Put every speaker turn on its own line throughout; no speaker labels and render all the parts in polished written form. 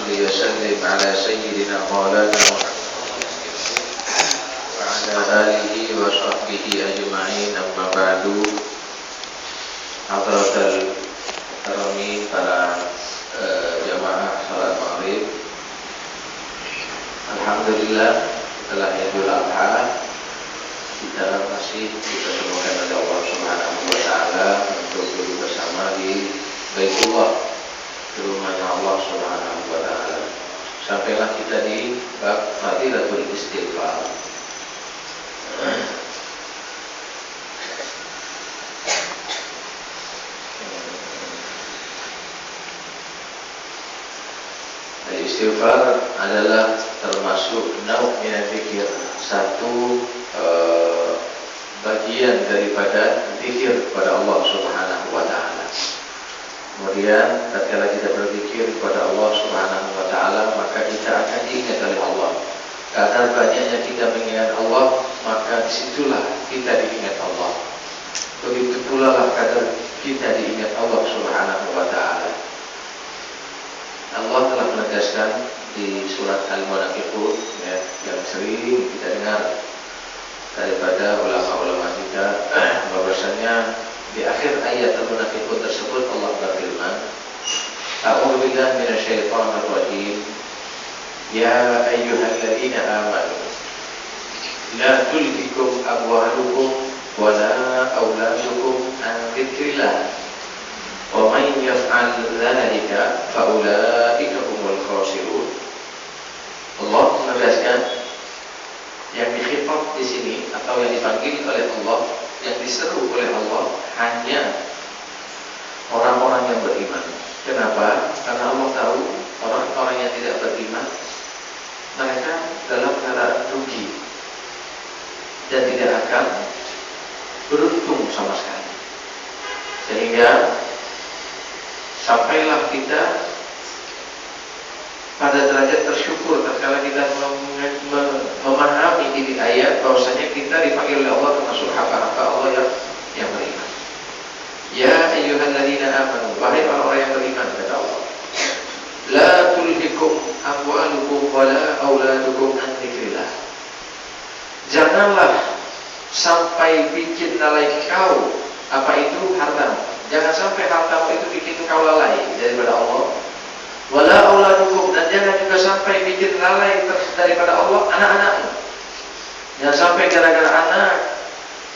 صل وسلم على سيدنا مولانا وعلى آله وصحبه أجمعين. أما بعد. Hadratul Karami, para jamaah salat maghrib. Alhamdulillah, setelah Idul Adha kita masih dipertemukan oleh Allah Subhanahu wa taala untuk duduk bersama di Baitullah, di rumahnya Allah Subhanahu wa taala. Sampailah kita di bab Fadilatul Istighfar. Istighfar adalah termasuk nauk min zikir, satu bagian daripada zikir kepada Allah Subhanahu wa taala. Kemudian tatkala kita berzikir kepada Allah Subhanahu wa taala, maka kita akan diingat oleh Allah. Karena banyaknya kita mengingat Allah, maka disitulah kita diingat Allah. Begitu pula lah kadar kita diingat Allah Subhanahu wa taala. Allah telah menegaskan di surat Al-Munafiqun, ya, yang sering kita dengar daripada ulama-ulama kita, bahwasanya di akhir ayat Al-Munafiqun tersebut Allah berfirman, A'udzu billahi minasyaitonir rajim, ya ayyuhalladzina amanu la tulhikum amwalukum wa la auladukum an dzikrillah wa man yaf'al dzalika fa ulaika humul khasirun. Allah menegaskan yang dikhitab di sini atau yang dipanggil oleh Allah, yang diseru oleh Allah hanya orang-orang yang beriman. Kenapa? Karena Allah tahu orang-orang yang tidak beriman mereka dalam keadaan rugi dan tidak akan beruntung sama sekali. Sehingga sampailah kita pada derajat tersyukur tatkala kita memahami ini ayat bahwasanya kita dipanggil oleh Allah termasuk hamba-hamba Allah yang beriman. Ya ayyuhalladzina amanu, wahai orang-orang yang beriman, kata Allah, la tulhikum amwalukum wala auladukum an dzikrillah. Janganlah sampai bikin lalai kau apa itu hartamu. Jangan sampai hartamu itu bikin kau lalai daripada Allah. Wala auladukum, dan jangan juga sampai bikin lalai daripada Allah anak-anakmu. Jangan sampai gara-gara anak,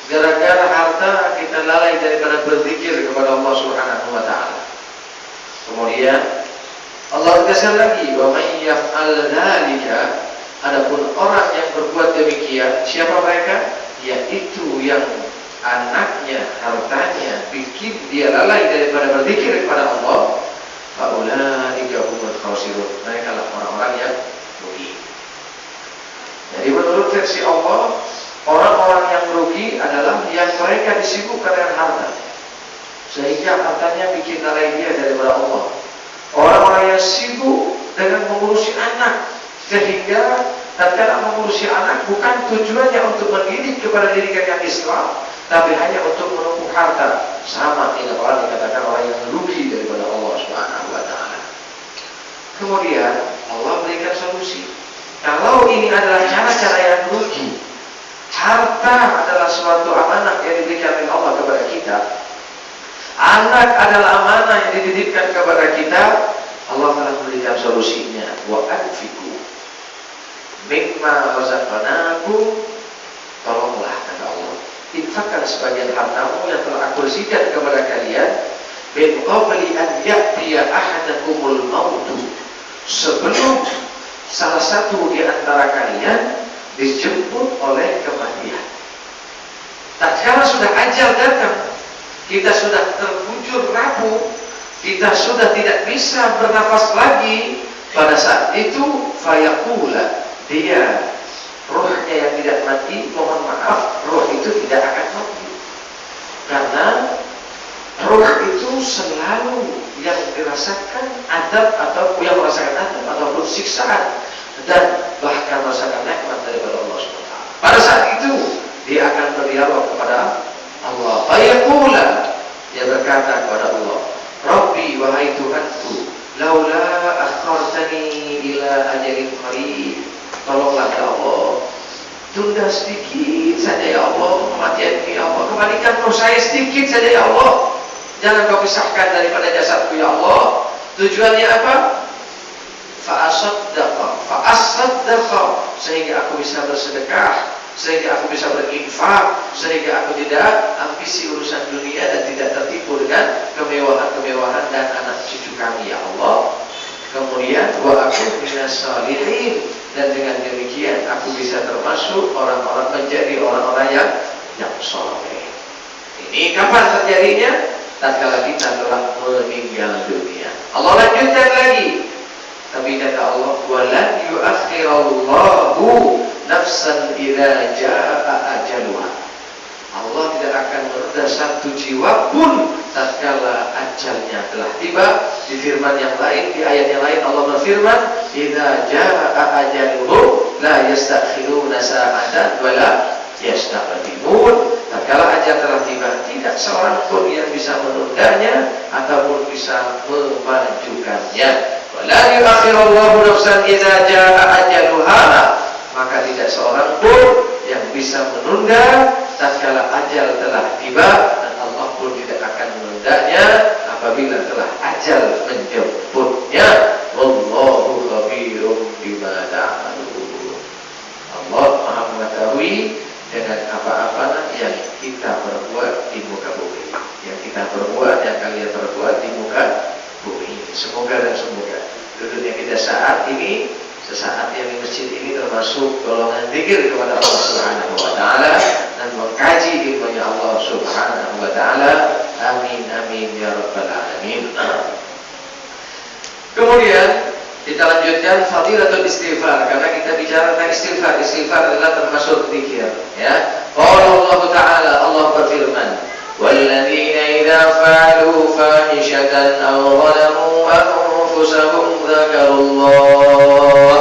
gara-gara harta kita lalai daripada berzikir kepada Allah Subhanahu wa taala. Kemudian Allah tegaskan lagi, wa may yaf'al dzalika, adapun orang yang berbuat demikian, siapa mereka? Yaitu yang anaknya, hartanya bikin dia lalai daripada berzikir kepada Allah, faulaika humul khasirun. Mereka lah orang-orang yang rugi. Jadi menurut versi Allah, orang-orang yang rugi adalah yang mereka disibukkan dengan harta, sehingga hartanya bikin lalai dia daripada Allah. Orang-orang yang sibuk dengan mengurusi anak, sehingga tatkala mengurusi anak bukan tujuannya untuk mendidik kepada didikan yang Islam, tapi hanya untuk menumpuk harta. Sama tidak orang dikatakan orang yang rugi daripada Allah Subhanahu wa taala. Kemudian Allah berikan solusi. Kalau ini adalah cara-cara yang rugi, harta adalah suatu amanah yang diberikan oleh Allah kepada kita, anak adalah amanah yang dititipkan kepada kita, Allah telah memberikan solusinya. Wa anfiqu mimma razaqnakum, tolonglah, kata Allah, infakkan sebagian hartamu yang telah aku berikan kepada kalian, min qabli an ya'tiya ahadakumul mautu, sebelum salah satu di antara kalian dijemput oleh kematian. Tatkala sudah ajal datang, kita sudah terbujur rapuh, kita sudah tidak bisa bernafas lagi, pada saat itu fayaqula, dia rohnya yang tidak mati, mohon maaf, roh itu tidak akan mati. Karena roh itu selalu yang dirasakan adab atau yang merasakan adab ataupun siksaan, dan bahkan merasakan nikmat daripada Allah SWT. Pada saat itu dia akan berdialog kepada Allah. Fayaqula, dia berkata kepada Allah, Rabbi, wahai Tuhanku, laula akhartani ila ajalin qarib, tolonglah ya Allah, tunda sedikit saja ya Allah kematian ini ya Allah, kembalikan roh saya sedikit saja ya Allah, jangan kau pisahkan daripada jasadku ya Allah. Tujuannya apa? Fa'asaddaqa, sehingga aku bisa bersedekah, sehingga aku bisa berinfak, sehingga aku tidak ambisi urusan dunia dan tidak tertipu dengan kemewahan-kemewahan dan anak cucu kami ya Allah. Kemudian wa aku minas shalihin, dan dengan demikian aku bisa termasuk orang-orang, menjadi orang-orang yang saleh. Ini kapan terjadinya? Tatkala kita telah meninggal dunia. Allah lanjutkan lagi. Tapi kata Allah, walan yu'akhirallahu nafsan idza jaa ajaluha. Allah tidak akan menunda satu jiwa pun tatkala ajalnya telah tiba. Di firman yang lain, di ayat yang lain Allah berfirman, idza jaa ajaluhum la yastakhiruna sa'atan wa la yastaqdimun. Tatkala ajal telah tiba, tidak seorang pun yang bisa menundanya ataupun bisa memajukannya. Wala yu'akhirallahu nafsan idza jaa ajaluha, maka tidak seorang pun yang bisa menunda tatkala ajal telah tiba, dan Allah pun tidak akan menundanya apabila telah ajal menjemputnya. Wallahu khabirum bima ta'malun. Allah Maha mengetahui dengan apa-apa yang kita perbuat di muka bumi, yang kita perbuat, yang kalian perbuat di muka bumi. Semoga dan semoga duduknya kita saat ini, sesaat yang di masjid ini termasuk golongan zikir kepada Allah Subhanahu wa taala dan mengkaji ilmunya Allah Subhanahu wa taala. Amin amin ya rabbal alamin. Kemudian kita lanjutkan fadilatul istighfar, karena kita bicara tentang istighfar. Istighfar adalah termasuk zikir, ya. Qala Allah Ta'ala, Allah berfirman, walladzina idza fa'alu fahishatan aw zalamu anfusahum dzakarullah.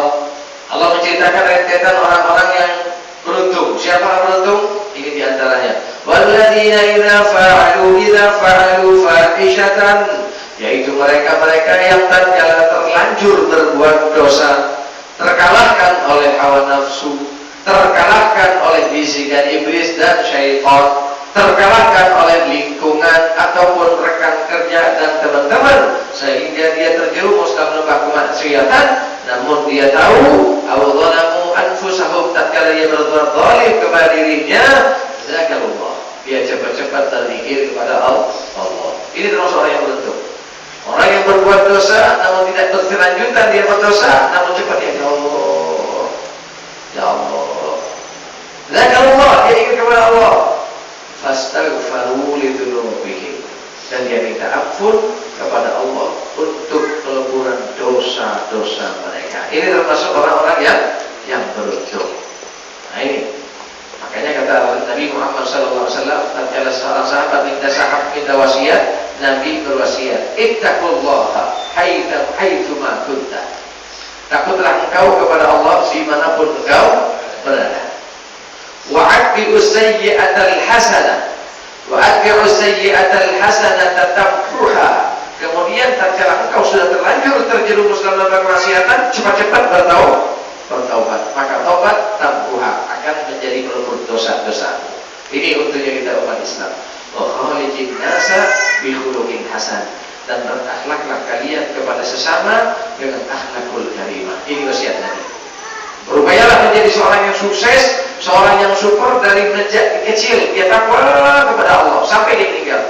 Allah menceritakan rentetan orang-orang yang beruntung. Siapa yang beruntung? Ini diantaranya. Walladzina idza fa'alu fahishatan, yaitu mereka-mereka yang tatkala terlanjur berbuat dosa, terkalahkan oleh hawa nafsu, terkalahkan oleh bisikan iblis dan syaitan, terkalahkan oleh lingkungan ataupun rekan kerja dan teman-teman, sehingga dia terjerumus dalam lembah kemaksiatan. Namun dia tahu, awadzalamu anfusahum, tatkala dia berbuat zalim kepada dirinya, zakarullah, dia cepat-cepat berzikir kepada Allah. Ini termasuk orang yang beruntung. Orang yang berbuat dosa namun tidak berkelanjutan, dia berdosa namun cepat dia, ya Allah, ya Allah, zakarullah, dia ingat kepada Allah, fastaghfiru lidzunubihim, dan dia minta ampun kepada Allah untuk peleburan dosa-dosa mereka. Ini termasuk orang-orang yang beruntung. Nah ini makanya kata Nabi Muhammad SAW, tatkala seorang sahabat minta wasiat, Nabi berwasiat, ittaqullaha haitsuma kunta. Takutlah engkau kepada Allah dimanapun engkau berada. Wa'atbi'us sayyi'atal hasanah, wa'atbi'us sayyi'atal hasanah tamhuha. Kemudian tatkala engkau sudah terlanjur terjerumus dalam kemaksiatan, cepat-cepat bertaubat. Maka taubat tamhuha akan menjadi pelebur dosa-dosa. Ini untuknya kita umat Islam. Wa khaliqin nasa bi khuluqin hasan, dan berakhlaklah kalian kepada sesama dengan akhlakul karimah. Ini wasiat Nabi. Berupayalah menjadi seorang yang sukses, seorang yang syukur dari kecil dia takwa kepada Allah sampai dia meninggal.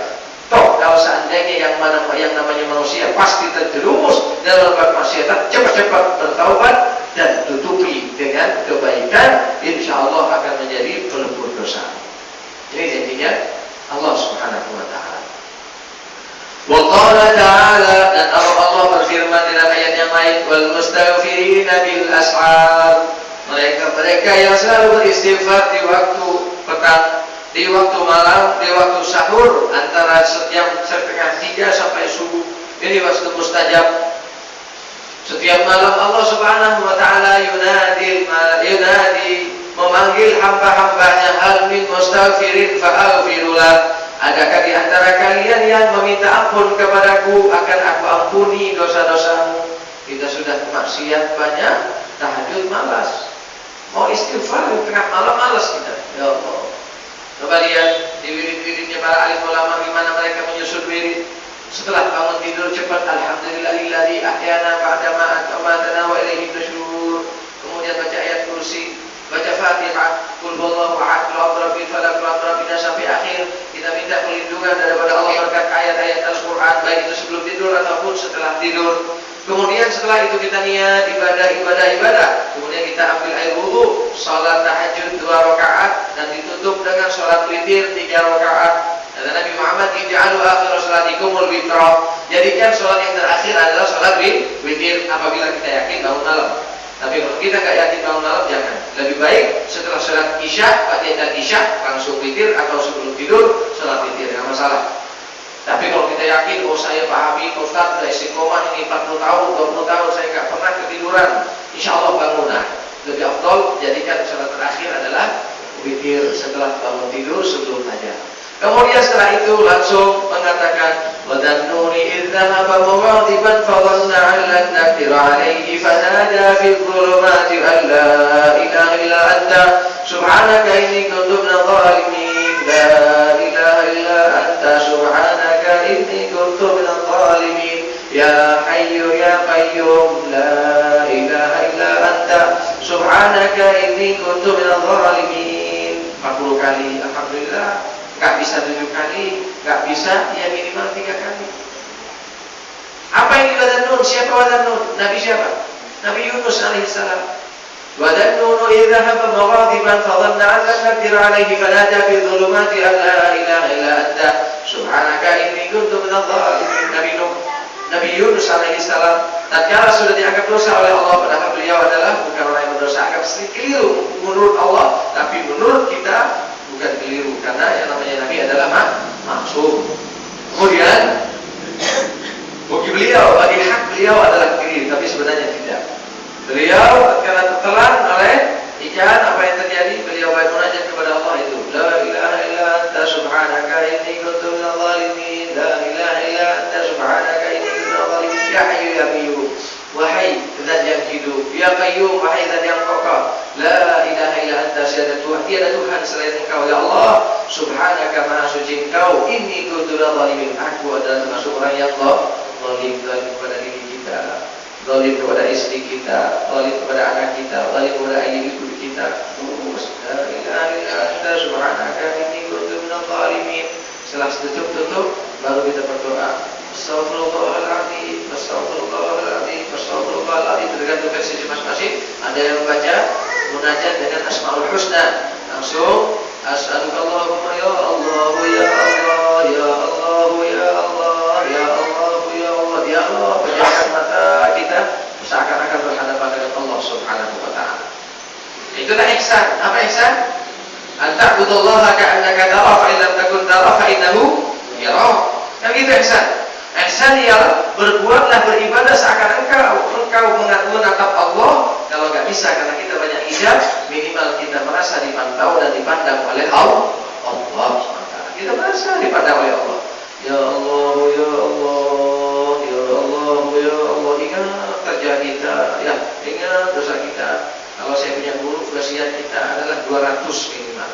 Toh kalau seandainya yang namanya manusia pasti terjerumus dalam kemaksiatan, cepat-cepat bertaubat dan tutupi dengan kebaikan, insya Allah akan menjadi pelebur dosa. Ini janjinya Allah Subhanahu wa taala. Wa qala ta'ala, dan Allah berfirman dalam ayat yang lain, wal mustaghfirina bil ashar, mereka yang selalu beristighfar di waktu petang, di waktu malam, di waktu sahur, antara jam 2:30 sampai subuh. Ini waktu mustajab. Setiap malam Allah Subhanahu wa taala yunadi, memanggil hamba-hambanya, hal min mustaghfirin fa'aghfirulah. Adakah di antara kalian yang meminta ampun kepadaku, akan aku ampuni dosa-dosamu? Kita sudah maksiat banyak, tahajud malas. Mau istighfar di tengah malam malas kita. Ya Allah. Coba lihat di wirid-wiridnya para alim ulama gimana mereka menyusun wirid. Setelah bangun tidur cepat alhamdulillahilladzi ahyana ba'da ma amatana wa ilaihi nusyur. Kemudian baca ayat kursi, baca Fatihah, qul huwallahu ahad, qul a'udzu birabbil falaq, qul a'udzu birabbin nas sampai akhir. Kita minta perlindungan daripada Allah berkat ayat-ayat Al-Qur'an baik itu sebelum tidur ataupun setelah tidur. Kemudian setelah itu kita niat ibadah. Kemudian kita ambil air wudu, salat tahajud 2 rakaat dan ditutup dengan salat witir 3 rakaat. Kata Nabi Muhammad, "Ij'alu akhir salatikumul witra." Jadikan salat yang terakhir adalah salat witir apabila kita yakin bangun malam. Tapi kalau kita nggak yakin bangun malam, jangan. Lebih baik setelah salat isya, Fatihah isya langsung witir atau sebelum tidur salat witir, nggak masalah. Tapi kalau kita yakin, oh saya pahami, Ustaz sudah istiqomah ini 40 tahun, 20 tahun saya nggak pernah ketiduran, insya Allah bangun. Nah, lebih afdal jadikan salat terakhir adalah witir setelah bangun tidur sebelum tajam. Kemudian setelah itu langsung mengatakan wadannuni idh dhahaba mughadiban fadhanna 'an lan naqdir 'alaihi fanada fi dhulumati an la ilaha illa anta subhanaka inni kuntu minadh dhalimin la ilaha illa anta subhanaka inni kuntu minadh dhalimin ya hayyu ya qayyum la ilaha illa anta subhanaka inni kuntu minadh dhalimin 40 kali. Alhamdulillah. Gak bisa 7 kali, gak bisa, ya minimal 3 kali. Apa yang Wadannun? Siapa Wadannun? Nabi siapa? Nabi Yunus alaihissalam. Wadannun idh dhahaba mughadiban fadhanna 'an lan naqdir 'alaihi fanada fi dhulumati an la ilaha illa anta subhanaka inni kuntu minadh dhalimin. Nabi Yunus alaihissalam tatkala sudah dianggap dosa oleh Allah, padahal beliau adalah bukan orang yang berdosa, anggap sedikit keliru menurut Allah, tapi menurut kita bukan keliru, karena yang namanya Nabi adalah maksum. Kemudian bagi hak beliau adalah keliru, tapi sebenarnya tidak. Beliau karena tertelan oleh ikan, apa yang terjadi? Beliau bermunajat kepada Allah itu, la ilaha illa anta subhanaka inni kuntu minadh dhalimin, la ilaha illa anta subhanaka inni kuntu minadh dhalimin, ya hayyu ya qayyum, wahai zat yang hidup, ya qayyum, wahai zat yang kokoh, la ilaha illa anta tiada Tuhan selain Engkau, ya Allah, subhanaka maha suci Engkau, inni kuntu minadh dhalimin, aku adalah termasuk orang yang zalim kepada diri kita, zalim kepada istri kita, zalim kepada anak kita, zalim kepada ayah ibu kita. Terus la ilaha illa anta subhanaka inni kuntu minadh dhalimin. Setelah tutup baru kita berdoa, Astagfirullahaladzim, Astagfirullahaladzim, Astagfirullahaladzim. Tergantung versi masing-masing. Ada yang membaca munajat dengan Asmaul Husna, langsung As'alukallahumma ya Allah ya Allah ya Allah ya Allah ya Allah ya Allah ya Allah. Pejamkan mata kita seakan-akan berhadapan dengan Allah Subhanahu wa ta'ala. Itulah ihsan. Apa ihsan? An ta'budallaha ka'annaka tarahu fa in lam takun tarahu fa innahu yarah. Kan gitu ihsan. Ihsan ialah berbuatlah beribadah seakan engkau menatap Allah. Kalau nggak bisa karena kita banyak hijab, minimal kita merasa dipantau dan dipandang oleh Allah. Kita merasa dipandang oleh Allah. Ya Allah, ya Allah, ya Allah, ya Allah. Ingat kerja kita, ya ingat dosa kita. Kalau saya punya guru, wasiat kita adalah 200 minimal.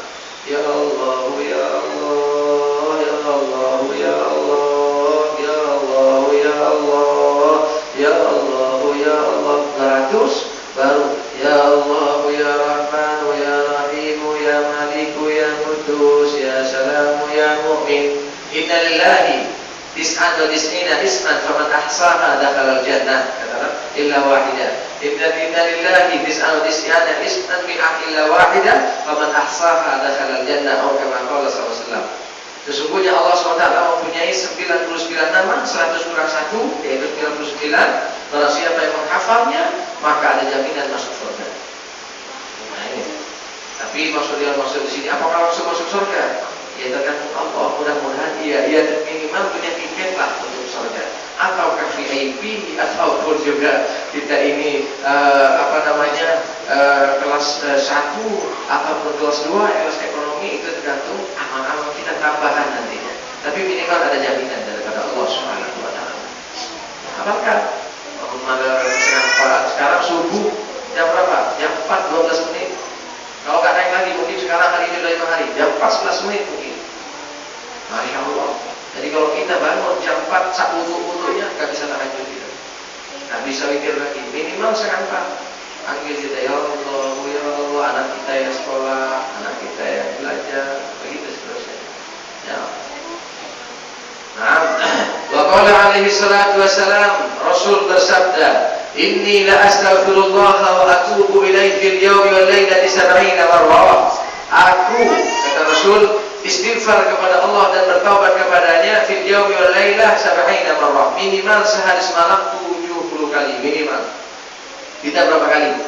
Ya Allah, ya Allah, ya Allah, ya Allah, ya Allah, ya Allah, ya Allah, ya Allah. 200 baru ya Allah, ya Rahman, ya Rahim, ya Malik, ya Qudus, ya Salam, ya Mu'min. Inna lillahi tis'an wa tis'ina isman faman ahsaha dakhala al-jannah. Kata illa wahidah. Inna lillahi tis'an wa tis'ina isman illa wahidah faman ahsaha dakhala al-jannah. Atau kama qala sallallahu alaihi wasallam. Sesungguhnya Allah SWT mempunyai 99 nama, 100 kurang 1, yaitu 99. Kalau siapa yang menghafalnya, maka ada jaminan masuk surga. Nah ini. Tapi maksud di sini, apakah langsung masuk surga? Ya tergantung Allah. Mudah-mudahan iya minimal punya tiket lah untuk surga. Ataukah VIP ataupun juga kita ini kelas 1 ataupun kelas 2, kelas ekonomi, itu tergantung amal-amal kita tambahan nantinya. Tapi minimal ada jaminan daripada Allah Subhanahu wa ta'ala. Apakah ada Sekarang subuh jam berapa? Jam 4 12 menit. Kalau nggak naik lagi mungkin sekarang hari ini udah 5 hari, jam 4 11 menit mungkin. Masya Allah. Jadi kalau kita bangun jam 4 sak wudu-wudunya nggak bisa tahajud kita. Nggak bisa witir lagi. Minimal setengah 4. Panggil kita, ya Allah, anak kita yang sekolah, anak kita yang belajar, begitu seterusnya. Ya. Nah, wa qala alaihi salatu wassalam, Rasul bersabda, inni la astaghfirullah wa atubu ilaihi fil yawmi wal lailati 70 marrah. Aku, kata Rasul, istighfar kepada Allah dan bertaubat kepadanya fil yawmi wal lailah 70 marrah. Minimal sehari semalam 70 kali minimal. Kita berapa kali?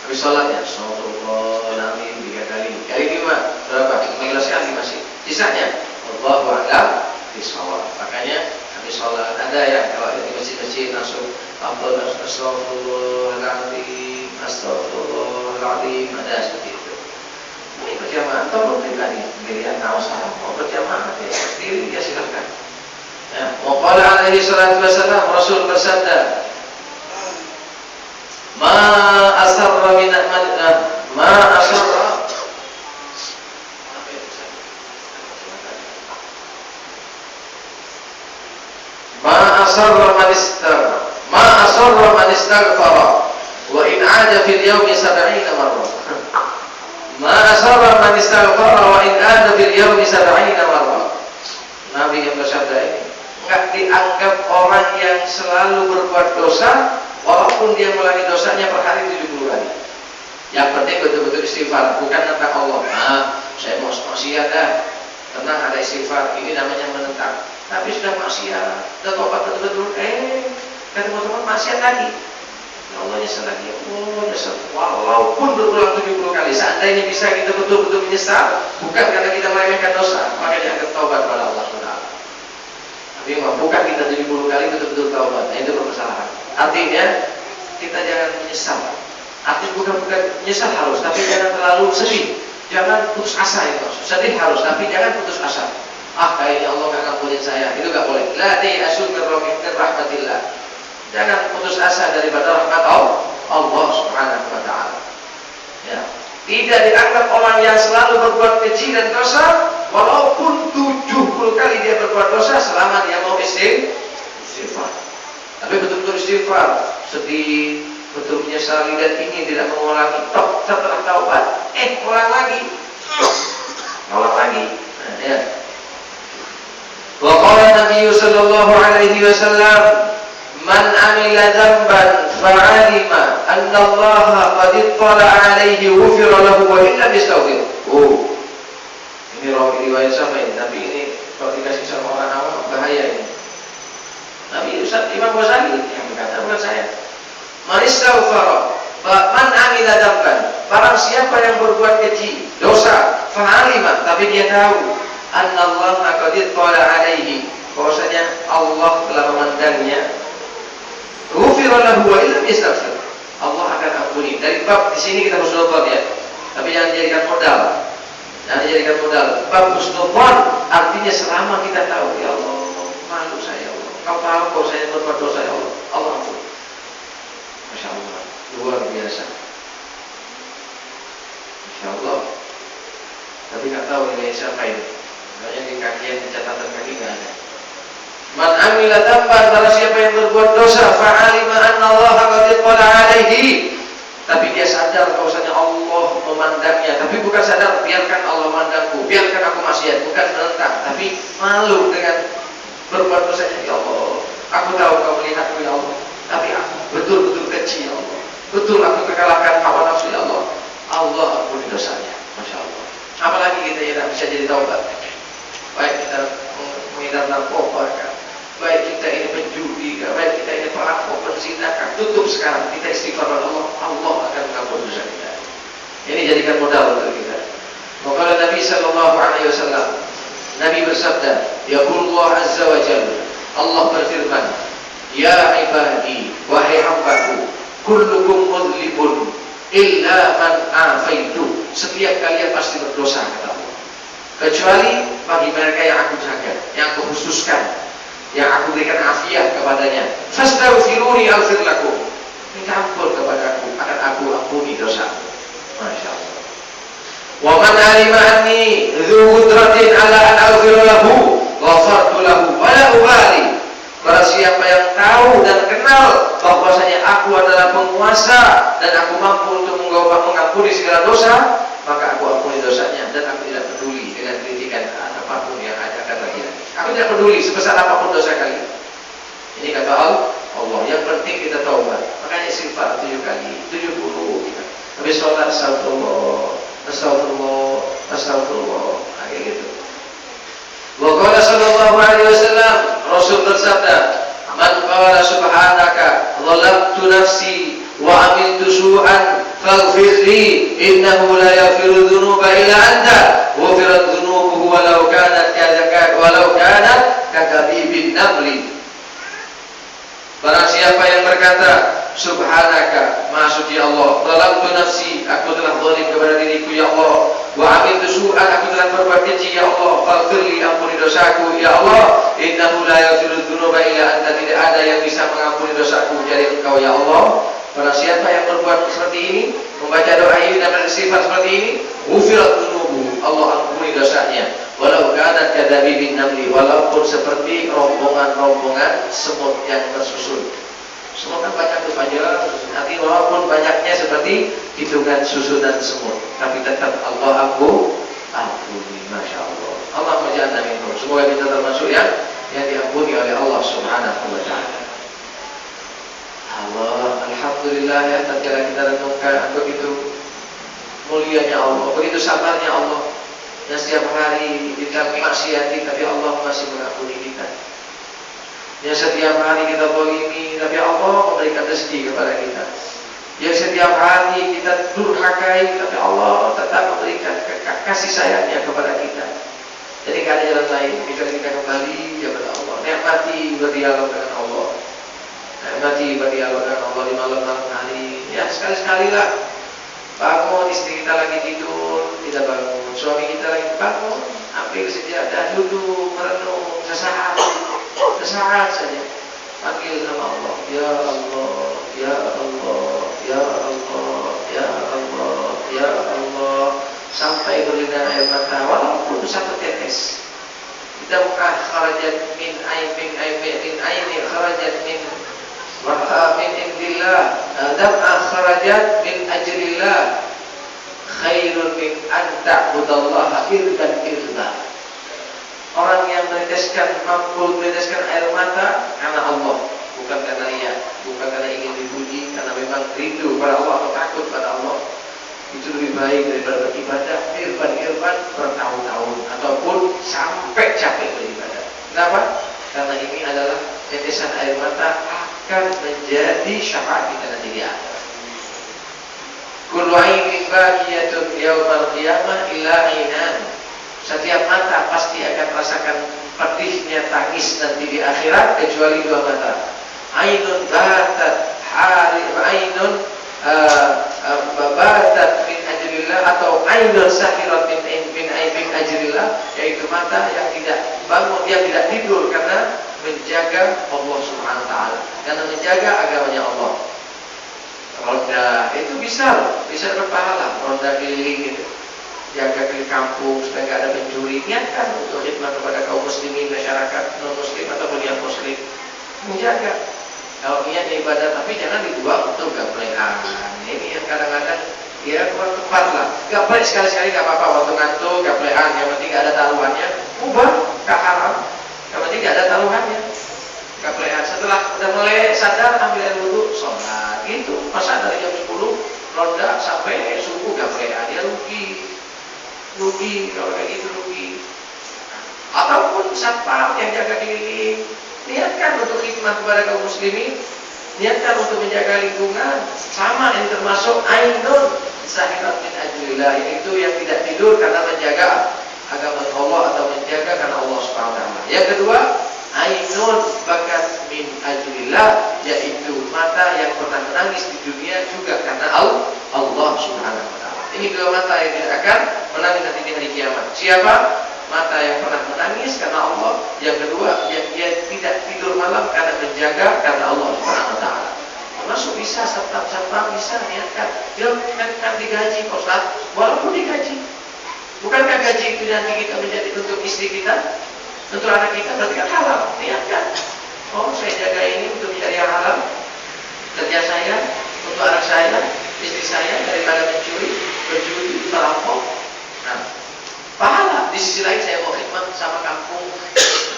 Habis sholatnya, Astagfirullahaladzim 3 kali. Kali 5 berapa? 15 kali masih. Sisanya, Allahu a'lam bishawab. Makanya habis sholat ada ya kalau di masjid-masjid langsung Astagfirullahaladzim, Astagfirullahaladzim, ada seperti itu. Ini berjamaah atau pribadi sendirian tahu salah mau berjamaah ya sendiri ya silakan. Ya, waqala alaihi salatu wassalam, Rasul bersabda, ma asarra min ma asarra man istaghfara wa in 'ada fil yawmi 70 marrah. Ma asarra man istaghfara wa in 'ada fil yawmi 70 marrah. Nabi yang bersabda ini enggak dianggap orang yang selalu berbuat dosa walaupun dia mengulangi dosanya per hari 70 kali. Yang penting betul-betul istighfar, bukan tentang Allah. Nah, saya mau maksiat dah. Tenang, ada istighfar. Ini namanya menentang. Tapi sudah maksiat, sudah tobat betul-betul. Kan teman-teman maksiat lagi. Ya Allah nyesel lagi. Oh nyesel. Walaupun berulang 70 kali. Seandainya bisa kita betul-betul menyesal, bukan karena kita meremehkan dosa, maka dianggap taubat pada Allah SWT. Tapi bukan kita 70 kali betul-betul taubat. Nah, itu permasalahan. Artinya kita jangan menyesal. Artinya bukan menyesal harus, tapi jangan terlalu sedih. Jangan putus asa itu. Sedih harus, tapi jangan putus asa. Kayaknya Allah nggak ngampunin saya. Itu nggak boleh. La ta'asul min rahmatillah. Jangan putus asa daripada rahmat Allah Subhanahu wa taala. Ya. Tidak dianggap orang yang selalu berbuat keji dan dosa walaupun 70 kali dia berbuat dosa selama dia mau istighfar. Tapi betul-betul istighfar, sedih, betul menyesali dan ingin tidak mengulangi. Setelah taubat, ulang lagi. Nah, ya. Wa qala Nabi sallallahu alaihi wasallam, man amila dzamban fa'alima anna Allah qad ittala alaihi ghufira lahu wa illa yastaghfir. Ini riwayat siapa ini? Tapi ini kalau dikasih sama orang awam bahaya ini. Nabi Ustaz Imam Ghazali yang berkata, bukan saya. Man istaghfara, man amila dzamban, barang siapa yang berbuat keji, dosa, fa'alima, tapi dia tahu anna Allah qad ittala alaihi, bahwasanya Allah telah memandangnya, ghufira lahu wa illam yastaghfir, Allah akan ampuni. Dari bab di sini kita husnudzon ya. Tapi jangan dijadikan modal. Bab husnudzon artinya selama kita tahu, ya Allah, malu saya, Allah. Kau tahu bahwa saya berbuat dosa, ya Allah. Allah ampun. Masya Allah, luar biasa. Masya Allah. Tapi nggak tahu ini siapa ini. Kayaknya di kakian, di catatan kaki nggak ada. Man amila dzamban, barang siapa yang berbuat dosa, fa'alima anna Allah qad ittala alaihi, tapi dia sadar bahwasanya Allah memandangnya, tapi bukan sadar biarkan Allah memandangku, biarkan aku maksiat, bukan menentang, tapi malu dengan berbuat dosanya. Ya Allah, aku tahu kau melihatku ya Allah, tapi aku betul-betul keji ya Allah, betul aku kekalahkan hawa nafsu ya Allah. Allah ampuni dosanya. Masya Allah. Apalagi kita yang bisa jadi taubat. Baik kita mengidap narkoba, baik kita ini penjudi, baik kita ini perampok, penzina, tutup sekarang. Kita istighfar kepada Allah, Allah akan mengampuni dosa kita. Ini jadikan modal untuk kita. Maka Nabi sallallahu alaihi wasallam, Nabi bersabda, yaqulullah azza wa jalla, Allah berfirman, ya ibadi, wahai hambaku, kullukum mudlibun illa man afaitu. Setiap kalian pasti berdosa, kata Allah, kecuali bagi mereka yang aku jaga, yang aku khususkan, yang aku berikan afiat kepadanya. Fastaghfiruni aghfir lakum. Minta ampun alima anni dzu qudratin ala an aghfira lahu ghafartu lahu wa la ubali. Barang siapa yang tahu dan kenal bahwasanya aku adalah penguasa dan aku mampu untuk mengampuni segala dosa, maka aku ampuni dosanya dan aku tidak peduli dengan kritikan apapun yang ada kata dia. Aku tidak peduli sebesar apapun dosa kalian. Ini kata Allah. Yang penting kita taubat. Makanya istighfar 7 kali, 70 kita. Habis sholat astagfirullah, astagfirullah, astagfirullah. Kayak gitu. Wa qala sallallahu alaihi wasallam, Rasul bersabda, "Man qala subhanaka dhalamtu nafsi wa amiltu su'an faghfir li innahu la yaghfiru dzunuba illa anta ghafirat dzunubuhu walau kanat kakadibin namli." Barang siapa yang berkata, subhanaka, maha suci Allah, dhalamtu nafsi, aku telah zalim kepada diriku ya Allah, wa amiltu su'an, aku telah berbuat keji ya Allah, faghfirli, ampuni dosaku ya Allah, innahu la yaghfiru dzunuba illa anta, tidak ada yang bisa mengampuni dosaku kecuali Engkau ya Allah. Barang siapa yang berbuat seperti ini, membaca doa ini dan bersifat seperti ini, ghufirat dzunubu, Allah ampuni dosanya, walau kanat kadabibin namli, walaupun seperti rombongan-rombongan semut yang tersusun. Semut kan banyak tuh panjang, nanti walaupun banyaknya seperti hitungan susunan semut, tapi tetap Allah ampuni. Masya Allah. Allah menjana minum. Semoga kita termasuk yang diampuni oleh Allah Subhanahu wa Ta'ala. Allah, alhamdulillah ya, tatkala kita renungkan begitu mulianya Allah, begitu sabarnya Allah, yang setiap hari kita maksiati tapi Allah masih mengampuni kita. Yang setiap hari kita zalimi tapi Allah memberikan rezeki kepada kita. Yang setiap hari kita durhakai tapi Allah tetap memberikan kasih sayangnya kepada kita. Jadi tidak ada jalan lain kecuali kita kembali kepada Allah. Nikmati berdialog dengan Allah. Nikmati berdialog dengan Allah di malam-malam hari. Ya sekali-sekali lah. Bangun, istri kita lagi tidur, tidak bangun. Suami kita lagi bangun, ambil sejadah, duduk, merenung, sesaat saja. Panggil nama Allah. Ya Allah, Ya Allah, Ya Allah, Ya Allah, Ya Allah. Sampai berlinang air mata, walaupun satu tetes. Dam'ah kharajat min aini kharajat min indillah, dam'ah kharajat min ajrillah, khairun min an ta'budallaha irdan irda. Orang yang mampu meneteskan air mata karena Allah, bukan karena ia, bukan karena ingin dipuji, karena memang rindu pada Allah atau takut pada Allah, itu lebih baik daripada beribadah irfan bertahun-tahun ataupun sampai capek beribadah. Kenapa? Karena ini adalah tetesan air mata akan menjadi syafaat kita nanti di akhirat. Kullu ainin baqiyatun yaumal qiyamah illa ainan. Setiap mata pasti akan merasakan pedihnya tangis nanti di akhirat kecuali 2 mata. Ainun batat ainun batat min ajrillah, atau ainun sahirat min ajrillah, yaitu mata yang tidak bangun, dia tidak tidur karena menjaga Allah Subhanahu wa Ta'ala, karena menjaga agamanya Allah. Ronda itu bisa berpahala, ronda keliling gitu, jaga keliling kampung supaya nggak ada pencuri, niatkan untuk khidmat kepada kaum muslimin, masyarakat non muslim ataupun yang muslim, menjaga. Kalau niatnya ibadah tapi jangan dibuang untuk gaplean. Ini yang kadang-kadang ya kurang tepat lah. Gaplek sekali-sekali nggak apa-apa, waktu ngantuk gaplean, yang penting nggak ada taruhannya, ubah ke haram, yang penting nggak ada taruhannya. Gaplean setelah udah mulai sadar ambil air wudu, sholat gitu. Masa dari jam 10 ronda sampai subuh gaplean, dia rugi kalau kayak gitu, rugi. Ataupun satpam yang jaga keliling, niatkan untuk khidmat kepada kaum muslimin, niatkan untuk menjaga lingkungan, sama yang termasuk ainun sahirat min ajrillah, itu yang tidak tidur karena menjaga agama Allah atau menjaga karena Allah Subhanahu wa Ta'ala. Yang kedua, ainun bakat min ajrillah, yaitu mata yang pernah menangis di dunia juga karena Allah Subhanahu wa Ta'ala. Ini 2 mata yang tidak akan menangis nanti di hari kiamat. Siapa? Mata yang pernah menangis karena Allah. Yang kedua, yang dia tidak tidur malam karena menjaga karena Allah Subhanahu wa Ta'ala. Termasuk bisa satpam bisa niatkan, dia kan digaji Pak Ustaz, walaupun digaji Bukankah gaji itu nanti kita menjadi untuk istri kita, untuk anak kita, berarti kan halal, niatkan. Oh, saya jaga ini untuk mencari yang halal, kerja saya, untuk anak saya, istri saya, daripada mencuri, berjudi, merampok. Nah, pahala. Di sisi lain saya mau khidmat sama kampung,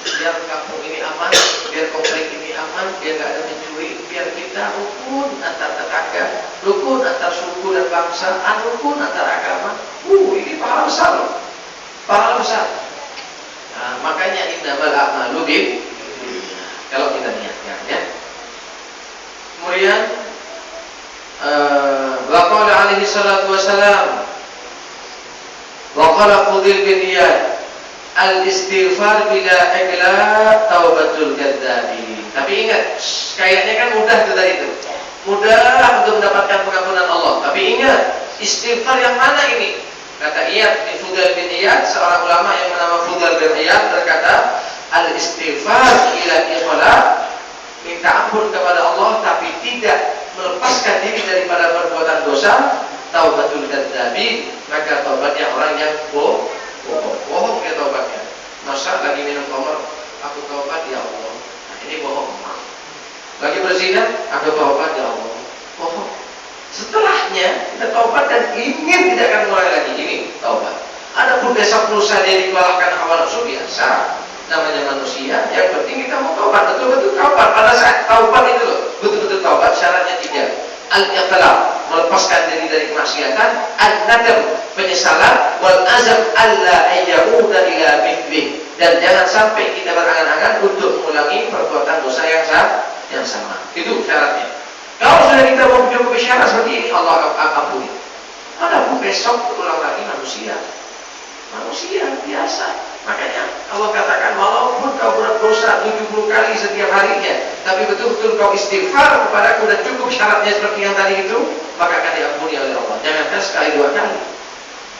biar kampung ini aman, biar komplek ini aman, biar gak ada mencuri, biar kita rukun antar tetangga, rukun antar suku dan bangsa, rukun antar agama. Ini pahala besar loh, pahala besar. Nah, makanya innamal a'malu kalau kita niatkan ya. Kemudian waqala alaihi salatu wassalam, waqala Fudil bin Iyad, al-istighfar bila iqla taubatul kadzabin. Tapi ingat, kayaknya kan mudah tuh tadi itu, mudah untuk mendapatkan pengampunan Allah. Tapi ingat, istighfar yang mana ini? Kata Iyad bin Fudil bin Iyad, seorang ulama yang bernama Fudil bin Iyad berkata, al-istighfar bila iqla, minta ampun kepada Allah tapi tidak melepaskan diri daripada perbuatan dosa, taubatul kadzabin, maka taubatnya orang yang bohong dia taubatnya. Masa lagi minum khamr, aku taubat ya Allah, nah, ini bohong. Lagi berzina, aku taubat ya Allah, bohong. Setelahnya kita taubat dan ingin tidak akan mulai lagi, ini taubat. Adapun besok lusa dia dikalahkan hawa nafsu, biasa, namanya manusia. Yang penting kita mau taubat, betul-betul taubat. Pada saat taubat itu loh, betul-betul taubat, syaratnya 3. Al-iqlal, melepaskan diri dari kemaksiatan, an-nadam, penyesalan, wal azam alla ayyauda ila mithli, dan jangan sampai kita berangan-angan untuk mengulangi perbuatan dosa yang sama. Itu syaratnya. Kalau sudah kita mau mencukupi syarat seperti ini, Allah ampuni. Adapun besok ulang lagi manusia biasa. Makanya Allah katakan, walaupun kau berbuat dosa 70 kali setiap harinya, tapi betul-betul kau istighfar kepadaku dan cukup syaratnya seperti yang tadi itu, maka akan diampuni oleh Allah. Jangankan sekali 2 kali.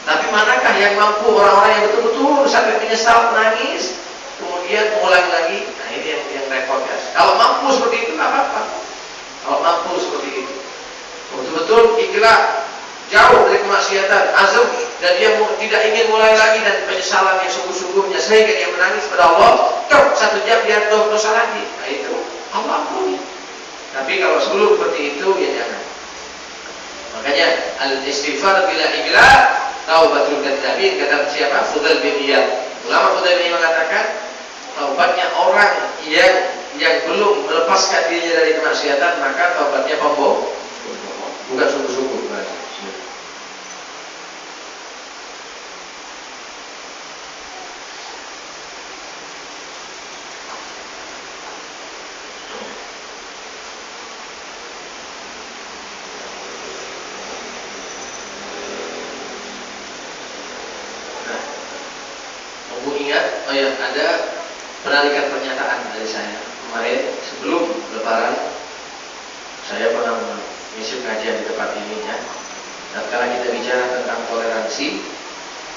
Tapi manakah yang mampu, orang-orang yang betul-betul sampai menyesal, menangis, kemudian mengulang lagi? Nah, ini yang repot ya. Kalau mampu seperti itu, nggak apa-apa. Kalau mampu seperti itu, betul-betul ikhlas, jauh dari kemaksiatan, azam, dan dia tidak ingin mulai lagi, dan penyesalan yang sungguh-sungguhnya sehingga dia menangis kepada Allah, 1 jam dia dosa lagi. Nah itu Allah ampuni. Tapi kalau sebelum seperti itu, ya jangan. Makanya al-istighfar bila iqla taubatul kadzabin, kata siapa? Fudil bin Iyad. Ulama Fudil bin Iyad mengatakan, taubatnya orang yang belum melepaskan dirinya dari kemaksiatan, maka taubatnya pembohong, bukan sungguh-sungguh. Ada penarikan pernyataan dari saya kemarin sebelum Lebaran. Saya pernah mengisi kajian di tempat ini ya. Dan kalau kita bicara tentang toleransi,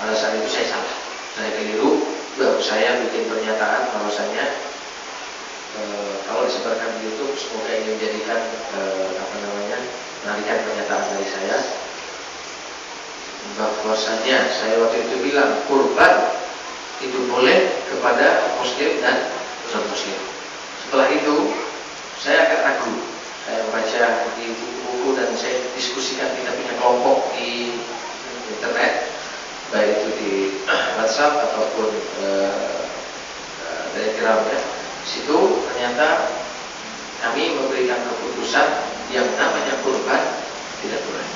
pada saat itu saya salah, saya keliru. Baru saya bikin pernyataan bahwasanya kalau disebarkan di YouTube, semoga ini menjadikan penarikan pernyataan dari saya, bahwasanya saya waktu itu bilang kurban itu boleh kepada muslim dan non-muslim. Setelah itu saya agak ragu. Saya membaca di buku-buku dan saya diskusikan, kita punya kelompok di internet, baik itu di WhatsApp ataupun Telegram ya. Situ ternyata kami memberikan keputusan yang namanya kurban tidak boleh.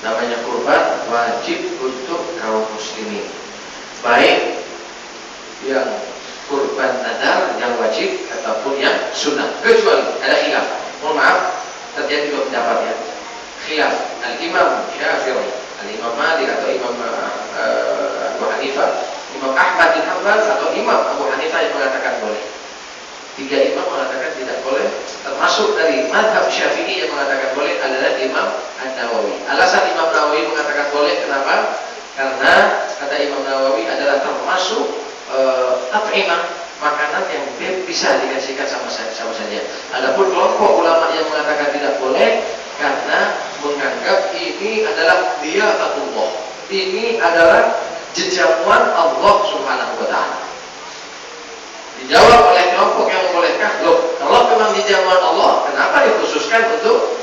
Namanya kurban wajib untuk kaum muslimin, baik yang kurban nadar yang wajib ataupun yang sunnah, kecuali ada khilaf. Mohon maaf, terjadi 2 pendapat ya. Khilaf al-Imam Syafi'i, al-Imam Malik atau Imam Abu Hanifah, Imam Ahmad bin Hanbal atau Imam Abu Hanifah yang mengatakan boleh. 3 imam mengatakan tidak boleh. Termasuk dari mazhab Syafi'i yang mengatakan boleh adalah Imam An-Nawawi. Alasan Imam Nawawi mengatakan boleh, kenapa? Karena kata Imam Nawawi adalah termasuk at'imah, makanan yang bisa dikasihkan sama saja. Adapun kelompok ulama yang mengatakan tidak boleh karena menganggap ini adalah diatullah, ini adalah jejamuan Allah Subhanahu wa Ta'ala. Dijawab oleh kelompok yang membolehkan, loh, kalau memang jejamuan Allah, kenapa dikhususkan untuk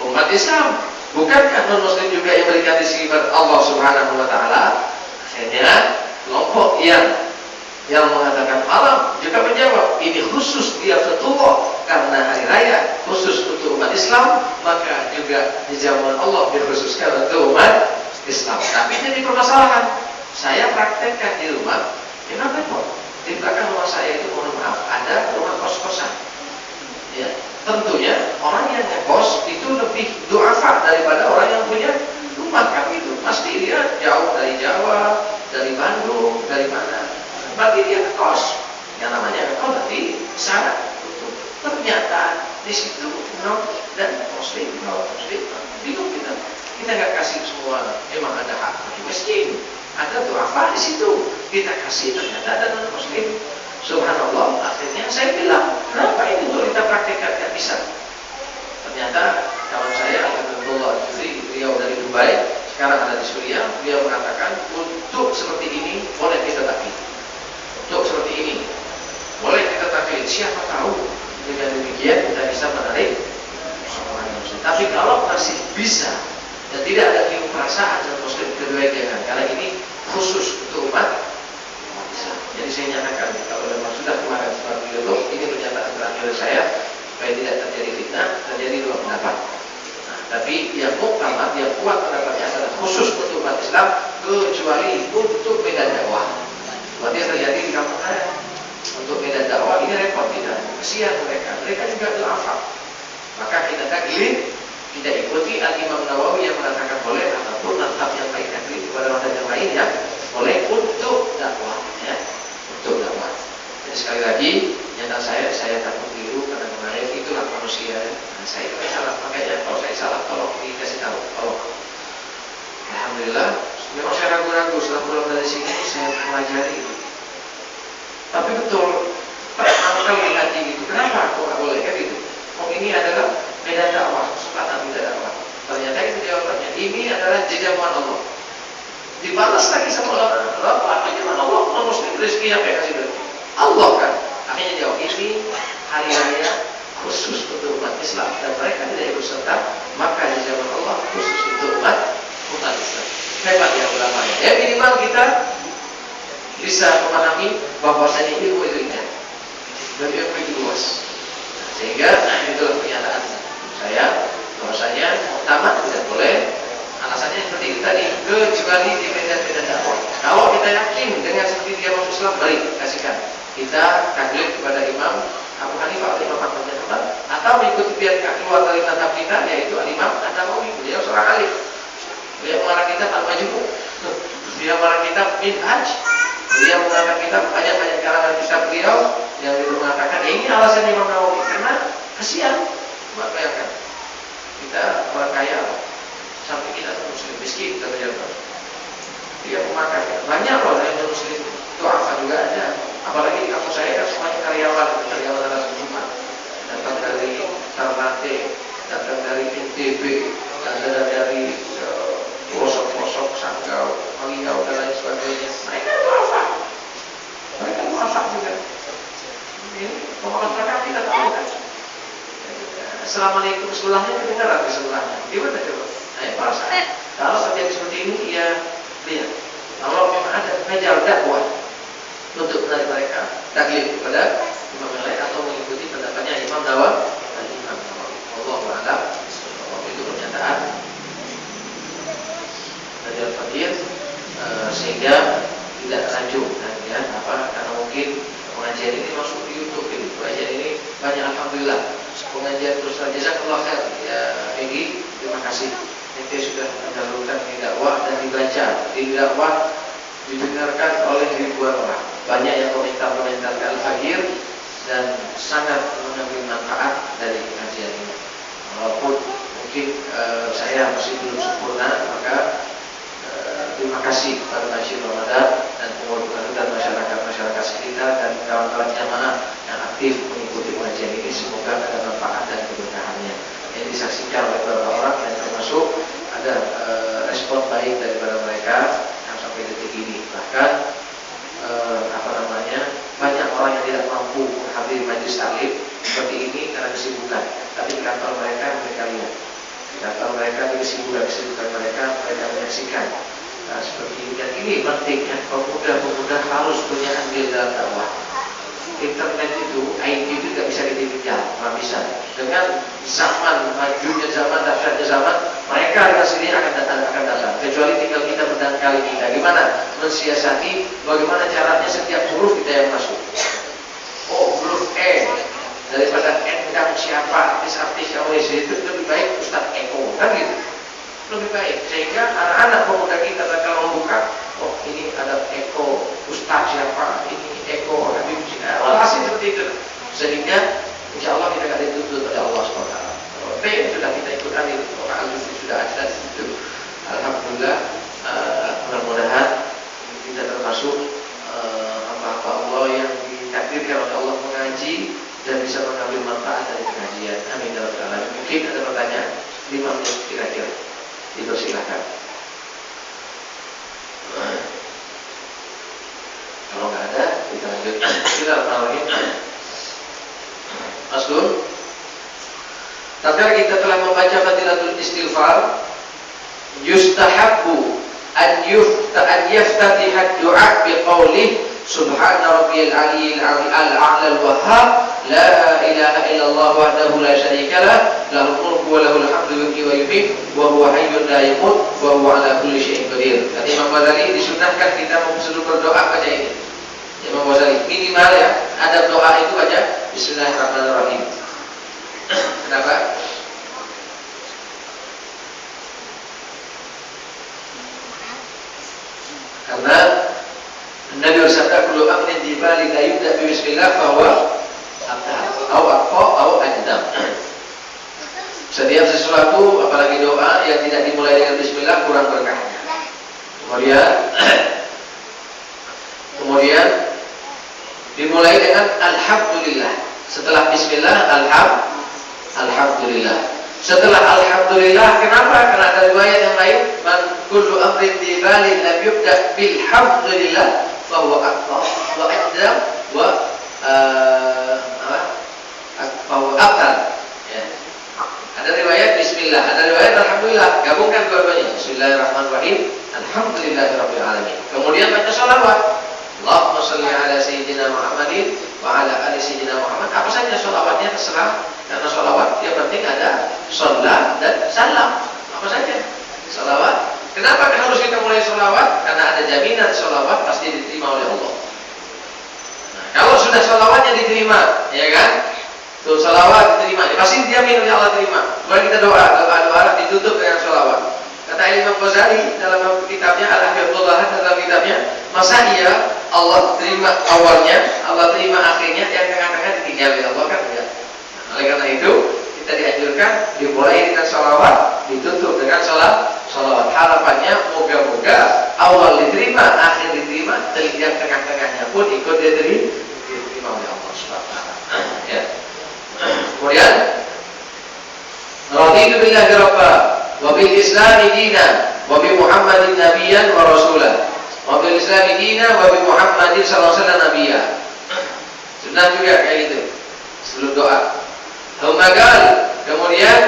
umat Islam? Bukankah non-muslim juga yang berikan rizki kepada Allah Subhanahu wa Ta'ala? Akhirnya kelompok yang mengatakan haram juga menjawab, ini khusus dia Fitullah karena hari raya khusus untuk umat Islam, maka juga jejamuan Allah dikhususkan untuk umat Islam. Tapi jadi permasalahan, saya praktekkan di rumah, kenapa repot? Di belakang rumah saya itu, mohon maaf, ada rumah kos-kosan. Ya, tentunya orang yang ngekos itu lebih duafa daripada orang yang punya rumah, kan itu. Pasti dia jauh dari Jawa, dari Bandung, dari mana. Berarti dia ngekos. Yang namanya ngekos berarti syarat untuk. Ternyata di situ non dan muslim, bingung kita. Kita nggak kasih semua, memang ada hak bagi miskin. Ada duafa di situ, kita kasih, ternyata ada non muslim. Subhanallah, akhirnya saya bilang, kenapa ini untuk kita praktekkan? Tidak bisa. Ternyata kawan saya Alhamdulillah, beliau dari Dubai, sekarang ada di Suriah. Beliau mengatakan untuk seperti ini boleh kita taklid. Untuk seperti ini boleh kita taklid. Siapa tahu dengan demikian kita bisa menarik orang muslim. Tapi kalau masih bisa dan tidak ada perasaan dan muslim, kedua jangan. Karena ini khusus untuk umat Islam. Jadi saya nyatakan, kalau memang sudah kemarin seperti itu, ini pernyataan terakhir saya, supaya tidak terjadi fitnah, terjadi dua pendapat. Nah, tapi yang muktamad, yang kuat pendapatnya adalah khusus untuk umat Islam, kecuali untuk medan dakwah. Berarti yang terjadi di kampung saya, untuk medan dakwah ini repot tidak, kesian mereka juga duafa. Maka kita taklid, kita ikuti Al-Imam Nawawi yang mengatakan boleh, ataupun mazhab yang lain taklid kepada mazhab yang lain ya boleh untuk dakwah, ya, untuk dakwah. Jadi sekali lagi, nyata saya takut keliru karena kemarin itulah manusia. Nah, saya itu salah, makanya kalau saya salah tolong dikasih tahu. Tolong. Alhamdulillah, memang saya ragu-ragu setelah pulang dari sini saya pelajari itu. Tapi betul, akal di hati gitu. Kenapa kok nggak boleh kan gitu? Oh, ini adalah medan dakwah, kesempatan medan dakwah. Ternyata itu jawabannya. Ini adalah jejamuan Allah. Dibalas lagi sama Allah. Apa jejamuan Allah? Allah muslim rezeki apa yang kasih berarti? Allah kan. Akhirnya jawab, ini hari raya khusus untuk umat Islam dan mereka tidak ikut serta, maka jejamuan Allah khusus untuk umat Islam. Hebat ya ulamanya. Ya minimal kita bisa memahami bahwasanya ilmu itu indah dan ilmu itu luas. Sehingga itulah pernyataan saya bahwasanya tamat tidak boleh. Alasannya seperti itu tadi, kecuali di medan-medan dakwah. Kalau kita yakin dengan seperti dia masuk Islam, beri kasihkan. Kita taklid kepada Imam Abu Hanifah atau Imam Ahmad bin Hanbal, atau mengikuti biar keluar dari mazhab kita, yaitu Imam An-Nawawi. Beliau seorang alim. Beliau mengarang kitab Al-Majmu'. Beliau mengarang kitab Minhaj. Beliau mengatakan kitab banyak-banyak karangan kitab beliau yang itu mengatakan ini alasan Imam Nawawi karena kasihan. Coba bayangkan kita orang kaya sampai kita muslim miskin kita berjamaah, dia memakan banyak loh dari muslim itu apa juga ada. Apalagi di kampus saya kan semuanya karyawan atas rumah, datang dari Ternate, datang dari NTB, datang dari pelosok-pelosok Sanggau, Maliau dan lain sebagainya. Mereka apa juga. Ini pemasaran kita tahu kan. Assalamualaikum sebelahnya kedengaran di sebelahnya. Gimana coba? Ayo perasaan. Kalau terjadi seperti ini, ya lihat. Kalau memang ada meja dakwah untuk menarik mereka taklid kepada imam yang lain atau mengikuti pendapatnya Imam Nawawi, Allahu a'lam. Itu pernyataan dari Al-Fakir, sehingga tidak lanjut ya, karena mungkin pengajian ini masuk di YouTube ini. Pengajian ini banyak alhamdulillah. Pengajian terus jazakallahu khair ya Megi, terima kasih. Ente sudah mendahulukan di dakwah dan dibaca di dakwah, didengarkan oleh ribuan orang. Banyak yang komentar Al-Fakir dan sangat mengambil manfaat dari pengajian ini. Walaupun mungkin saya masih belum sempurna, maka terima kasih kepada Masjid Ramadan dan pengurus dan masyarakat sekitar dan kawan-kawan jamaah yang aktif mengikuti pengajian ini. Semoga ada manfaat dan keberkahannya yang disaksikan oleh beberapa orang, dan termasuk ada respon respon baik daripada mereka yang sampai detik ini. Bahkan banyak orang yang tidak mampu menghadiri majelis taklim seperti ini karena kesibukan. Tapi di kantor mereka lihat, di kantor mereka di kesibukan mereka menyaksikan. Nah, seperti ini. Dan ini pentingnya pemuda-pemuda harus punya andil dalam dakwah. Internet itu, IT itu tidak bisa ditinggal, nggak bisa. Dengan zaman majunya zaman, dahsyatnya zaman, mereka dengan sendiri akan datang. Kecuali tinggal kita berdangkali kita. Gimana mensiasati, bagaimana caranya setiap huruf kita yang masuk. Oh, huruf E daripada N kamu siapa artis-artis yang itu lebih baik Ustaz Eko, kan gitu. Lebih baik sehingga anak-anak pemuda kita kalau membuka, oh ini ada Eko Ustaz siapa, ini Eko Habib Walhasil seperti itu, sehingga insya Allah kita akan dituntut oleh Allah SWT. B sudah kita ikutan itu, Al-Juz sudah ada di situ. Alhamdulillah, mudah-mudahan kita termasuk hamba-hamba Allah yang ditakdirkan oleh Allah mengaji dan bisa mengambil manfaat dari pengajian. Amin ya rabbal alamin. Mungkin ada pertanyaan 5 menit kira-kira. Dipersilakan. Kalau nggak ada, kita lanjut. Bismillahirrahmanirrahim. Masuk. Tatkala kita telah membaca fadilatul istighfar, yustahabbu an yaftatiha du'a biqaulih subhana rabbiyal aliyyil a'la al-wahhab la ilaha illallah wahdahu la syarika lah lahul mulku wa lahul hamdu yuhyi wa yumiit wa huwa hayyun la yamut wa huwa ala kulli syai'in qadir. Kata Imam Ghazali, disunnahkan kita sebelum berdoa baca ini. Imam Ghazali minimal ya, ada doa itu baca bismillahirrahmanirrahim. Kenapa? Karena Nabi bersabda, "Kullu amrin dibali la yubda bi bismillah fa huwa abtar aw aqfa aw ajdam." Setiap sesuatu, apalagi doa yang tidak dimulai dengan bismillah, kurang berkahnya. Kemudian dimulai dengan alhamdulillah. Setelah bismillah, alhamdulillah. Setelah alhamdulillah, kenapa? Karena ada riwayat yang lain, man kullu amrin dibalin lam yubda bilhamdulillah fa huwa aqta wa ajdam wa abtar. Ya. Ada riwayat bismillah, ada riwayat alhamdulillah. Gabungkan dua-duanya. Bismillahirrahmanirrahim. Alhamdulillahirabbil alamin. Kemudian baca shalawat. Allahumma shalli ala sayyidina Muhammadin wa ala ali sayyidina Muhammad. Apa saja shalawatnya terserah. Karena sholawat yang penting ada sholat dan salam. Apa saja sholawat. Kenapa harus kita mulai sholawat? Karena ada jaminan sholawat pasti diterima oleh Allah. Nah, kalau sudah sholawatnya diterima, ya kan? Tuh sholawat diterima, pasti dijamin oleh Allah terima. Mulai kita doa ditutup dengan sholawat. Kata Imam Ghazali dalam kitabnya Al-Hafidhullah, dalam kitabnya, masa iya Allah terima awalnya, Allah terima akhirnya, yang tengah-tengah ditinggal oleh Allah, kan enggak? Oleh karena itu kita dianjurkan dimulai dengan sholawat, ditutup dengan sholawat. Harapannya moga-moga awal diterima, akhir diterima, yang tengah-tengahnya pun ikut diterima oleh Allah Subhanahu wa taala. Ya. Kemudian raditu billahi rabba wa bil islami dina wa bi Muhammadin nabiyyan wa rasulah wa bil islami dina wa bi Muhammadin sallallahu alaihi wasallam nabiyya. Sudah juga kayak gitu sebelum doa. Kemudian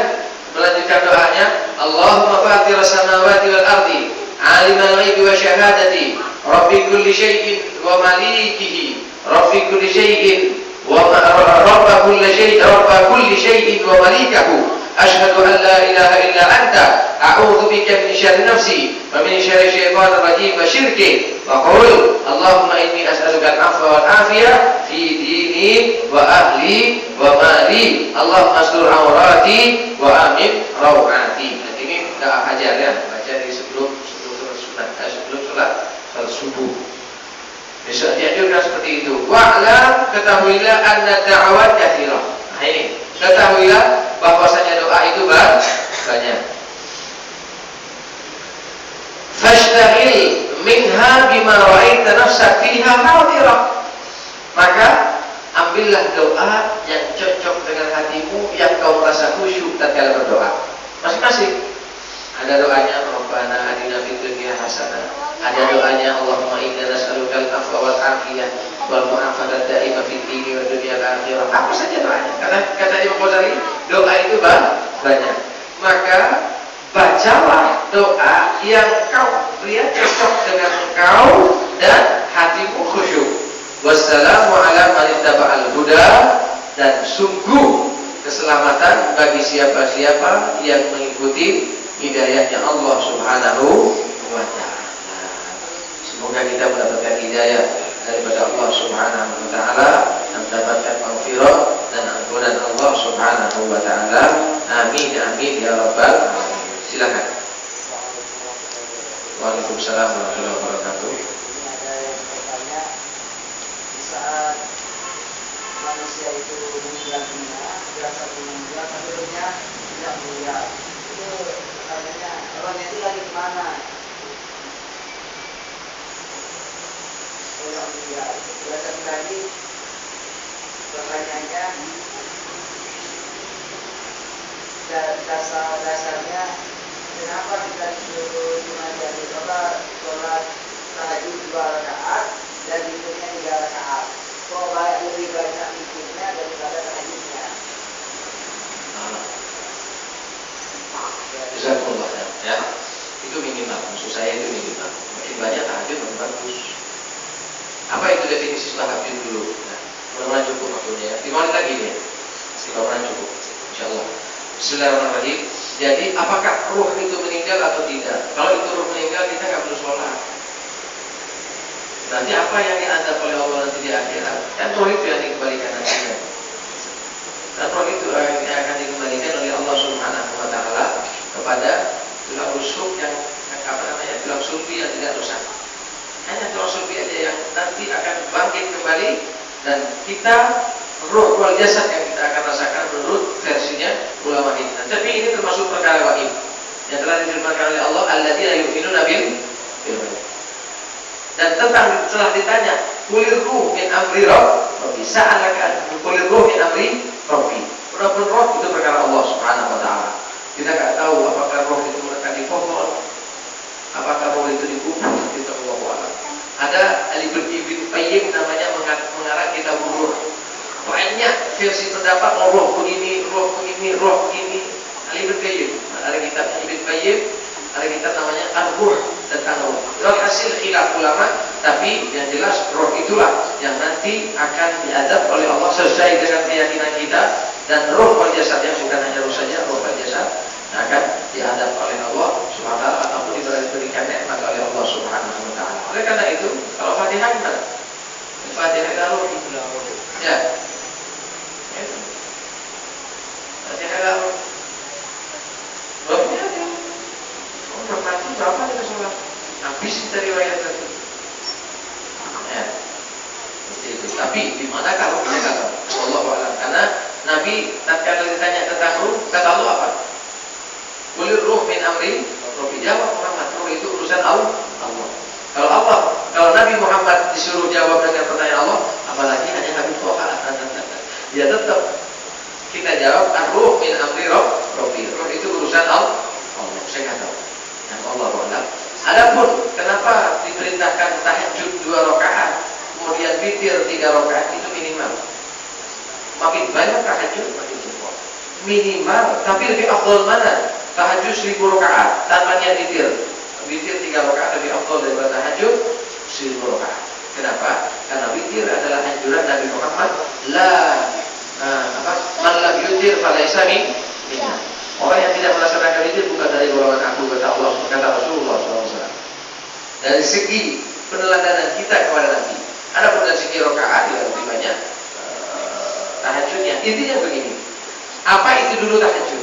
melanjutkan doanya, Allahumma fatiras samawati wal ardi alimal ghaibi wa syahadati rabbi kulli syai'in wa malikihi rabbi kulli syai'in wa rabba kulli syai'in wa malikahu ashhadu an la ilaha illa anta a'udzu bika min syarri nafsi wa min syarri syaitanir rajim wa syirki wa qul Allahumma inni as'aluka al-'afwa wal 'afiyah fi dini wa ahli wa mali Allahumma astur awrati wa amin rawati. Ini doa ajar ya, baca di sebelum sholat subuh. Besok dianjurkan seperti itu. Wa'lam, ketahuilah anna da'awat katsirah. Nah ini, ketahuilah bahwasanya doa itu banyak. Fashtagil minha bima ra'aita nafsak fiha hadirah. Maka ambillah doa yang cocok dengan hatimu, yang kau merasa khusyuk tatkala berdoa. Masing-masing ada doanya, Rabbana adina hasanah. Ada doanya Allahumma inna nas'alukal afwa wal afiyah wal mu'afadat daimah fid dini wa dunya wal akhirah. Apa saja doanya? Karena kata Imam Ghazali, doa itu banyak. Maka bacalah doa yang kau lihat cocok dengan engkau dan hatimu khusyuk. Wassalamu ala man ittaba'al huda, dan sungguh keselamatan bagi siapa-siapa yang mengikuti hidayahnya Allah Subhanahu wa ta'ala. Semoga kita mendapatkan hidayah daripada Allah Subhanahu wa ta'ala dan mendapatkan maghfirah dan ampunan Allah Subhanahu wa ta'ala. Amin amin ya rabbal alamin. Silakan. Waalaikumsalam warahmatullahi wabarakatuh.
Ada yang bertanya, di saat manusia itu meninggal dunia, berasa meninggal, sebelumnya tidak meninggal. Itu artinya orangnya itu lagi di mana? Kalau meninggal, berasa tadi pertanyaannya dasarnya kenapa kita disuruh cuma dari sholat tahajud 2 rakaat dan zikirnya 3 rakaat? Kok lebih banyak zikirnya daripada tahajudnya?
Jazakumullah ya. Itu minimal, maksud saya itu minimal. Makin banyak tahajud makin bagus. Apa itu definisi tahajud dulu? Nah, mudah-mudahan cukup waktunya ya. Dimana lagi nih? Mudah-mudahan cukup, insyaallah. Bismillahirrahmanirrahim. Jadi apakah ruh itu meninggal atau tidak? Kalau itu ruh meninggal, kita nggak perlu sholat. Nanti apa yang diazab oleh Allah nanti di akhirat? Kan ruh itu yang dikembalikan nantinya. Dan roh itu yang akan dikembalikan oleh Allah Subhanahu wa ta'ala kepada tulang rusuk yang tulang sulbi yang tidak rusak. Hanya tulang sulbi aja yang nanti akan bangkit kembali, dan kita ruh wal jasad yang kita akan rasakan menurut versinya ulama ini. Tapi ini termasuk perkara wahid yang telah difirmankan oleh Allah, alladzina yu'minuna bil ghaib. Dan telah ditanya, kulir ruh min amri rabbi, sa'alaka kulir ruh min amri rabbi. Walaupun roh itu perkara Allah Subhanahu wa ta'ala. Kita tidak tahu apakah roh itu melekat di pohon, apakah roh itu di kubur, kita Allah alam. Ada Ibn Qayyim namanya mengarang kitab ruh. Banyak versi pendapat roh begini, roh begini, roh begini. Ibn Qayyim ada kitab Ibn Qayyim, ada kitab namanya Ar-Ruh tentang roh. Hasil khilaf ulama, tapi yang jelas roh itulah yang nanti akan diazab oleh Allah sesuai dengan keyakinan kita. Dan roh wal jasad yang bukan hanya roh saja, roh wal jasad akan diazab oleh Allah Subhanahu wa ta'ala ataupun diberikan nikmat oleh Allah Subhanahu wa ta'ala. Oleh karena itu, kalau Fatihah gimana? Fatihah kalau ya. Fatihah kalau rohnya ada. Berarti berapa kita sholat? Habis kita riwayat tadi. Ya. Itu. Tapi di mana kalau kita kata Allah alam, karena Nabi tatkala ditanya tentang ruh, kata Allah apa? Kulir ruh min amri rabbi. Jawab Muhammad, ruh itu urusan Allah. Kalau Nabi Muhammad disuruh jawab dengan pertanyaan Allah, apalagi hanya Habib Toha, ya tetap kita jawab ar-ruh min amri rabbi. Ruh itu urusan Allah. Saya kata yang Allah alam. Adapun kenapa diperintahkan tahajud 2 rakaat, kemudian witir 3 rakaat, itu minimal. Makin banyak tahajud makin cukup. Minimal, tapi lebih afdal mana? Tahajud 1000 rakaat tanpa niat witir. Witir 3 rakaat lebih afdal daripada tahajud 1000 rakaat. Kenapa? Karena witir adalah anjuran Nabi Muhammad, man lam yutir falaysa minna. Orang yang tidak melaksanakan witir bukan dari golongan aku, kata Allah, kata Rasulullah SAW. Dari segi peneladanan kita kepada Nabi. Adapun dari segi rakaat tidak lebih banyak tahajudnya. Intinya begini, apa itu dulu tahajud?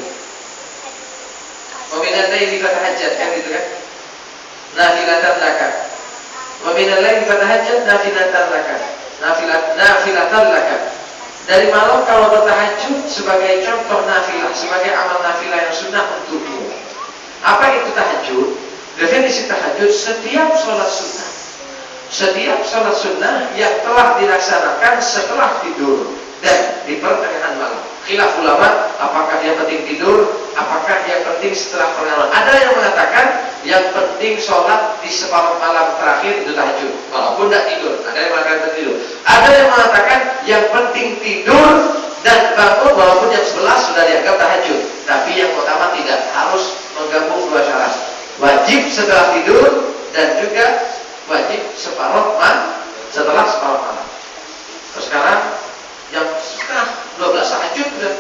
Wa minal laili fatahajjad, kan gitu kan? Nafilatan laka. Wa minal laili fatahajjad nafilatan laka. Nafilatan laka. Dari malam kalau bertahajud sebagai contoh nafilah, sebagai amal nafilah yang sunnah untukmu. Apa itu tahajud? Definisi tahajud, setiap sholat sunnah. Setiap sholat sunnah yang telah dilaksanakan setelah tidur dan di pertengahan malam. Khilaf ulama, apakah dia penting tidur, apakah dia penting setelah pertengahan malam. Ada yang mengatakan yang penting sholat di separuh malam terakhir itu tahajud, walaupun tidak tidur. Ada yang mengatakan tidur, ada yang mengatakan yang penting tidur dan bangun walaupun jam 11 sudah dianggap tahajud. Tapi yang utama tidak, harus menggabung dua syarat, wajib setelah tidur dan juga wajib setelah separuh malam. Terus sekarang jam setengah 12 tahajud sudah.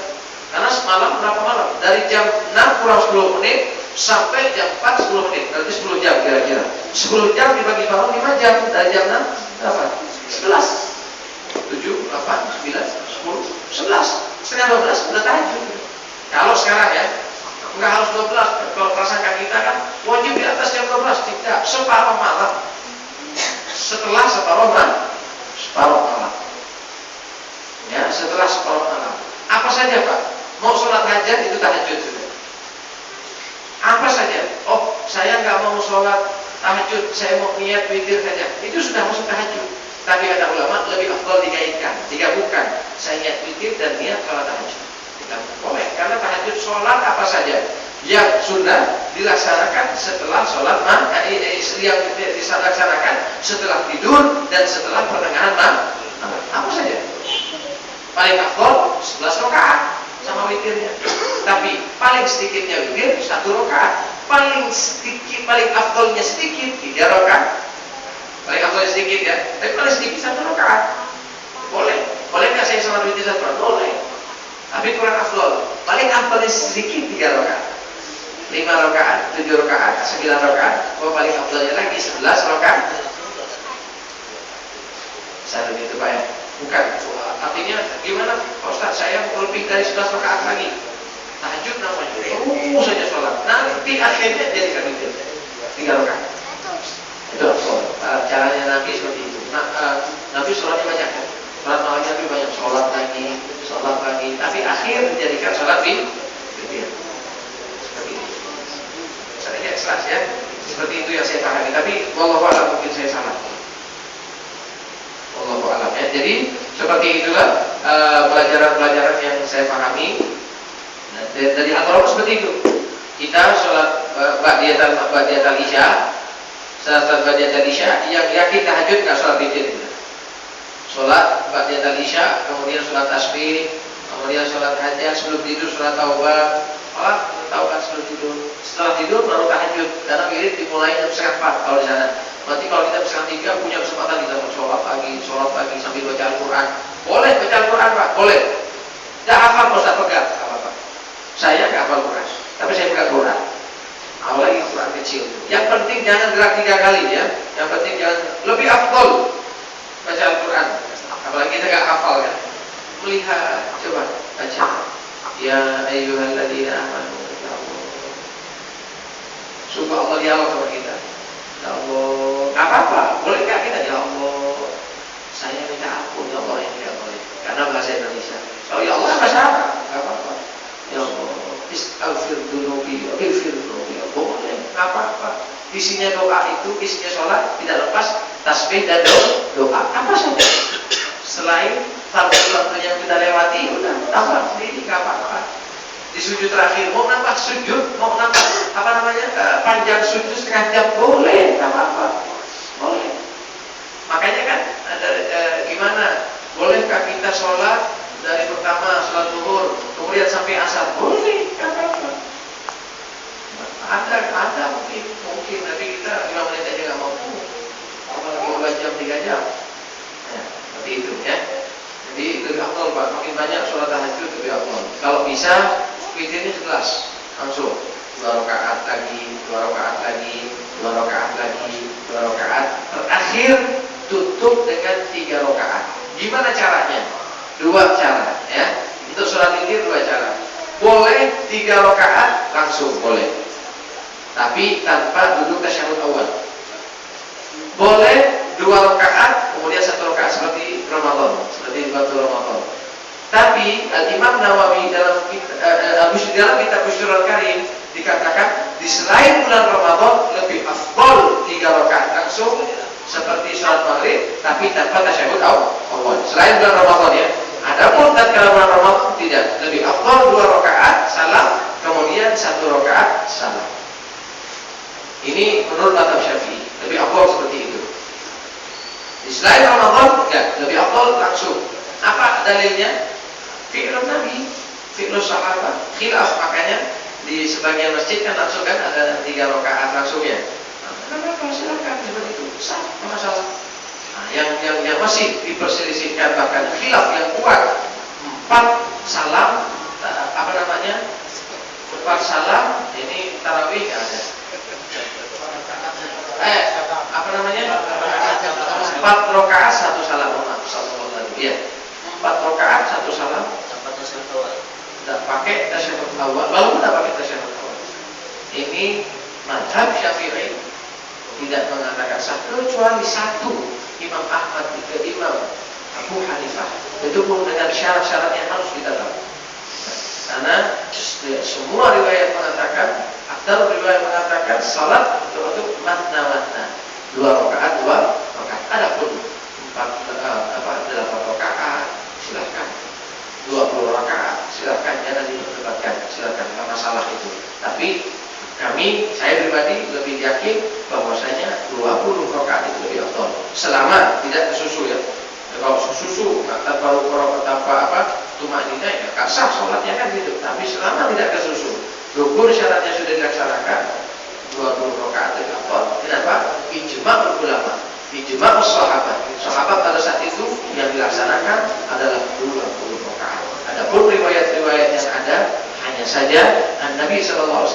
Karena semalam berapa malam? Dari jam 6 kurang 10 menit sampai jam 4 10 menit. Berarti 10 jam kira-kira. 10 jam dibagi bangun 5 jam. Dari jam 6 berapa? 11 7, 8, 9, 10, 11. Setengah 12 udah tahajud. Kalau sekarang ya, enggak harus 12. Kalau prasangka kita kan wajib di atas jam 12. Tidak, separuh malam. Setelah separuh malam. Ya, setelah separuh malam. Apa saja Pak? Mau sholat hajat itu tahajud juga. Apa saja? Oh, saya nggak mau sholat tahajud, saya mau niat witir saja. Itu sudah masuk tahajud. Tapi kata ulama lebih afdal dikaitkan, digabungkan. Saya niat witir dan niat sholat tahajud. Kita boleh, karena tahajud sholat apa saja yang sudah dilaksanakan setelah sholat yang dilaksanakan setelah tidur dan setelah pertengahan malam. Apa saja? Paling afdal 11 rakaat sama witirnya. Tapi paling sedikitnya witir 1 rakaat. Paling afdalnya sedikit 3 rakaat. Paling afdalnya sedikit ya. Tapi paling sedikit 1 rakaat. Boleh nggak saya sholat witir 1 rakaat? Boleh. Tapi kurang afdal. Paling afdalnya sedikit 3 rakaat. 5 rakaat, 7 rakaat, 9 rakaat. Paling afdalnya lagi 11 rakaat. Saya begitu Pak ya. Bukan, artinya gimana Pak Ustaz, saya lebih dari 11 rakaat lagi tahajud namanya, terus saja sholat, nanti akhirnya jadi witir 3 rakaat. Itu caranya Nabi seperti itu. Nabi sholatnya banyak ya, sholat malam Nabi banyak, sholat lagi, tapi akhir menjadikan sholat witir. Seperti itu. Saya ikhlas ya, seperti itu yang saya pahami. Tapi wallahu a'lam, mungkin saya salah. Wallahu a'lam ya. Jadi seperti itulah pelajaran-pelajaran yang saya pahami. Dari aturan seperti itu. Kita sholat ba'diyatal isya, sholat ba'diyatal isya yang yakin tahajud nggak sholat witir. Sholat ba'diyatal isya, kemudian sholat tasbih, kemudian sholat hajat, sebelum tidur sholat taubat, sebelum tidur. Setelah tidur baru tahajud. Karena wirid dimulai jam 3:30 kalau di sana. Berarti kalau kita jam 3 punya kesempatan kita sholat lagi sambil baca Al-Quran. Boleh baca Al-Quran Pak, boleh. Tidak hafal Pak Ustaz, pegang, apa-apa. Saya nggak hafal Quran, tapi saya pegang Quran. Apalagi Quran kecil. Yang penting jangan gerak 3 kali ya. Yang penting jangan, lebih afdol baca Al-Quran. Apalagi kita nggak hafal kan. Melihat, coba baca. Ya ayyuhalladzina amanu. Sungguh Allah dialog sama kita. Ya Allah, nggak apa-apa, boleh nggak kita? Ya Allah, saya minta ampun ya Allah, yang tidak boleh. Karena bahasa Indonesia. Oh ya Allah bahasa Arab, nggak apa-apa. Ya Allah, istighfir dunubi, boleh, nggak apa-apa. Isinya doa itu, isinya sholat tidak lepas tasbih dan doa. Apa saja? Selain fardu yang kita lewati, udah tambah sendiri, nggak apa-apa. Di sujud terakhir mau nambah sujud, mau nambah panjang sujud setengah jam, boleh, nggak apa-apa, boleh. Makanya kan gimana? Bolehkah kita sholat dari pertama sholat zuhur kemudian sampai asar? Boleh, nggak apa-apa. Ada mungkin tapi kita 5 menit aja nggak mampu, apalagi 2 jam 3 jam. Ya, seperti itu ya. Jadi lebih afdal Pak, makin banyak sholat tahajud lebih afdal. Kalau bisa witirnya 11 langsung 2 rakaat lagi, 2 rakaat lagi, 2 rakaat lagi, 2 rakaat. Terakhir tutup dengan 3 rakaat. Gimana caranya? 2 cara ya. Untuk sholat witir 2 cara. Boleh 3 rakaat langsung boleh, tapi tanpa duduk tasyahud awal. Boleh 2 rakaat kemudian 1 rakaat seperti Ramadan, seperti waktu Ramadan. Tapi Imam Nawawi dalam kitab Busyrul Karim dikatakan di selain bulan Ramadan lebih afdal 3 rakaat langsung seperti sholat maghrib tapi tanpa tasyahud awal. Selain bulan Ramadan ya. Adapun tatkala bulan Ramadan tidak, lebih afdal 2 rakaat salam kemudian 1 rakaat salam. Ini menurut mazhab Syafi'i lebih afdal seperti itu. Di selain Ramadan enggak, lebih afdal langsung. Apa dalilnya? Fi'lun Nabi, fi'lus sahabat, khilaf. Makanya di sebagian masjid kan langsung kan ada 3 rakaat langsung ya. Kenapa silakan seperti itu? Sah, enggak masalah. Nah, yang masih diperselisihkan bahkan khilaf yang kuat 4 salam, apa namanya? 4 salam ini tarawih enggak ada. Apa namanya? 4 rakaat 1 salam. Sallallahu alaihi. Iya. 4 rakaat 1 salam tanpa tasyahud awal. Tidak pakai tasyahud awal. Walaupun tidak pakai tasyahud awal. Ini mazhab Syafi'i tidak mengatakan sah kecuali 1 Imam Ahmad juga Imam Abu Hanifah. Itu pun dengan syarat-syarat yang harus ditetap. Karena semua riwayat mengatakan, atau riwayat mengatakan salat untuk matna-matna 2 rakaat 2 rakaat. Adapun 8 rakaat silahkan, 20 rakaat silahkan, jangan diperdebatkan, silahkan, nggak masalah itu. Tapi saya pribadi lebih yakin bahwasanya 20 rakaat itu lebih afdal selama tidak kesusu ya. Kalau susu tanpa rukun tanpa tumakninah ya kasar sholatnya kan gitu. Tapi selama tidak kesusu, rukun syaratnya sudah dilaksanakan, 20 rakaat itu afdal. Kenapa? Ijma' ulama, ijma' sahabat. Sahabat pada saat itu yang dilaksanakan adalah 20 rakaat. Adapun riwayat-riwayat yang ada hanya saja Nabi SAW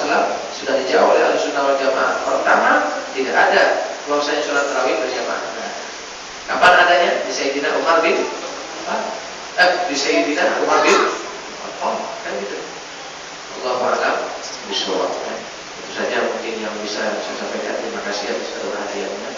sudah dijawab oleh Ahlussunnah wal Jamaah. Pertama, tidak ada bahwasanya sholat tarawih berjamaah. Kapan adanya? Di Sayyidina Umar bin di Sayyidina Umar bin kan gitu. Allahu a'lam bishawab. Itu saja mungkin yang bisa saya sampaikan. Terima kasih atas perhatiannya.